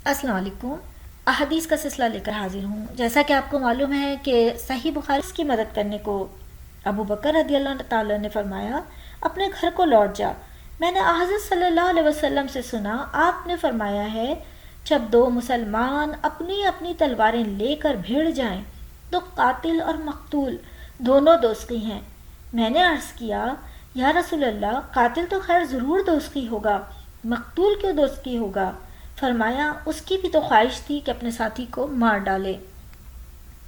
السلام علیکم۔ احادیث کا سلسلہ لے کر حاضر ہوں۔ جیسا کہ آپ کو معلوم ہے کہ صحیح بخاری کی مدد کرنے کو ابو بکر رضی اللہ تعالیٰ نے فرمایا اپنے گھر کو لوٹ جا۔ میں نے حضرت صلی اللہ علیہ وسلم سے سنا، آپ نے فرمایا ہے جب دو مسلمان اپنی اپنی تلواریں لے کر بھیڑ جائیں تو قاتل اور مقتول دونوں دوزخی ہیں۔ میں نے عرض کیا یا رسول اللہ، قاتل تو خیر ضرور دوزخی ہوگا، مقتول کیوں دوزخی ہوگا؟ فرمایا اس کی بھی تو خواہش تھی کہ اپنے ساتھی کو مار ڈالے۔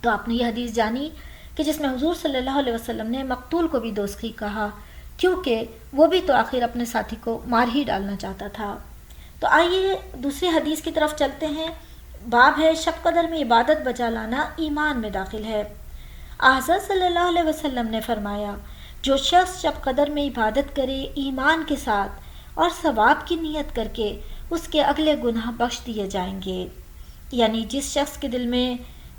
تو آپ نے یہ حدیث جانی کہ جس میں حضور صلی اللہ علیہ وسلم نے مقتول کو بھی دوزخی کہا، کیونکہ وہ بھی تو آخر اپنے ساتھی کو مار ہی ڈالنا چاہتا تھا۔ تو آئیے دوسری حدیث کی طرف چلتے ہیں۔ باب ہے شب قدر میں عبادت بجا لانا ایمان میں داخل ہے۔ حضرت صلی اللہ علیہ وسلم نے فرمایا جو شخص شب قدر میں عبادت کرے ایمان کے ساتھ اور ثواب کی نیت کر کے، اس کے اگلے گناہ بخش دیے جائیں گے۔ یعنی جس شخص کے دل میں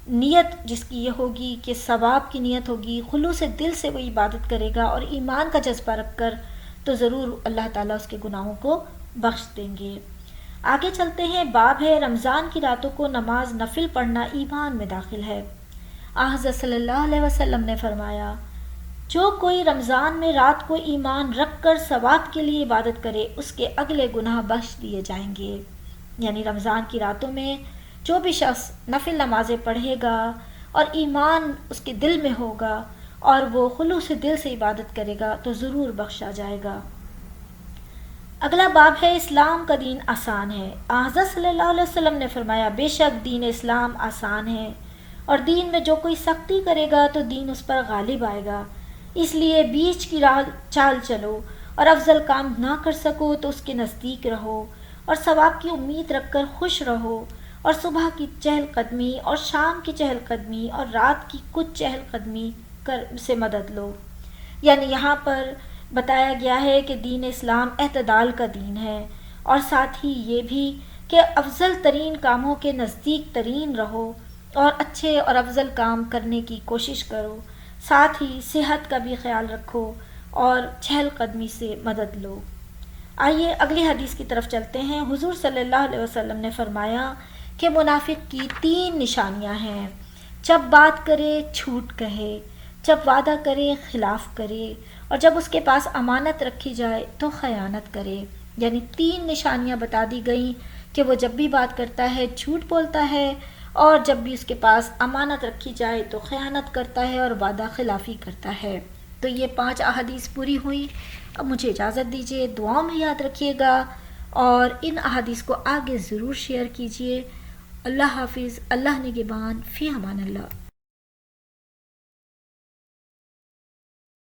نیت جس کی یہ ہوگی کہ ثواب کی نیت ہوگی، خلوص دل سے وہ عبادت کرے گا اور ایمان کا جذبہ رکھ کر، تو ضرور اللہ تعالیٰ اس کے گناہوں کو بخش دیں گے۔ آگے چلتے ہیں۔ باب ہے رمضان کی راتوں کو نماز نفل پڑھنا ایمان میں داخل ہے۔ حضرت صلی اللہ علیہ وسلم نے فرمایا جو کوئی رمضان میں رات کو ایمان رکھ کر ثواب کے لیے عبادت کرے، اس کے اگلے گناہ بخش دیے جائیں گے۔ یعنی رمضان کی راتوں میں جو بھی شخص نفل نمازیں پڑھے گا اور ایمان اس کے دل میں ہوگا اور وہ خلوص دل سے عبادت کرے گا تو ضرور بخشا جائے گا۔ اگلا باب ہے اسلام کا دین آسان ہے۔ حضرت صلی اللہ علیہ وسلم نے فرمایا بے شک دین اسلام آسان ہے، اور دین میں جو کوئی سختی کرے گا تو دین اس پر غالب آئے گا۔ اس لیے بیچ کی راہ چال چلو، اور افضل کام نہ کر سکو تو اس کے نزدیک رہو، اور ثواب کی امید رکھ کر خوش رہو، اور صبح کی چہل قدمی اور شام کی چہل قدمی اور رات کی کچھ چہل قدمی سے مدد لو۔ یعنی یہاں پر بتایا گیا ہے کہ دین اسلام اعتدال کا دین ہے، اور ساتھ ہی یہ بھی کہ افضل ترین کاموں کے نزدیک ترین رہو اور اچھے اور افضل کام کرنے کی کوشش کرو، ساتھ ہی صحت کا بھی خیال رکھو اور چہل قدمی سے مدد لو۔ آئیے اگلی حدیث کی طرف چلتے ہیں۔ حضور صلی اللہ علیہ وسلم نے فرمایا کہ منافق کی 3 نشانیاں ہیں: جب بات کرے جھوٹ کہے، جب وعدہ کرے خلاف کرے، اور جب اس کے پاس امانت رکھی جائے تو خیانت کرے۔ یعنی 3 نشانیاں بتا دی گئیں کہ وہ جب بھی بات کرتا ہے جھوٹ بولتا ہے، اور جب بھی اس کے پاس امانت رکھی جائے تو خیانت کرتا ہے اور وعدہ خلافی کرتا ہے۔ تو یہ 5 احادیث پوری ہوئی۔ اب مجھے اجازت دیجیے، دعاؤں میں یاد رکھیے گا اور ان احادیث کو آگے ضرور شیئر کیجیے۔ اللہ حافظ، اللہ نگہبان، فی امان اللہ۔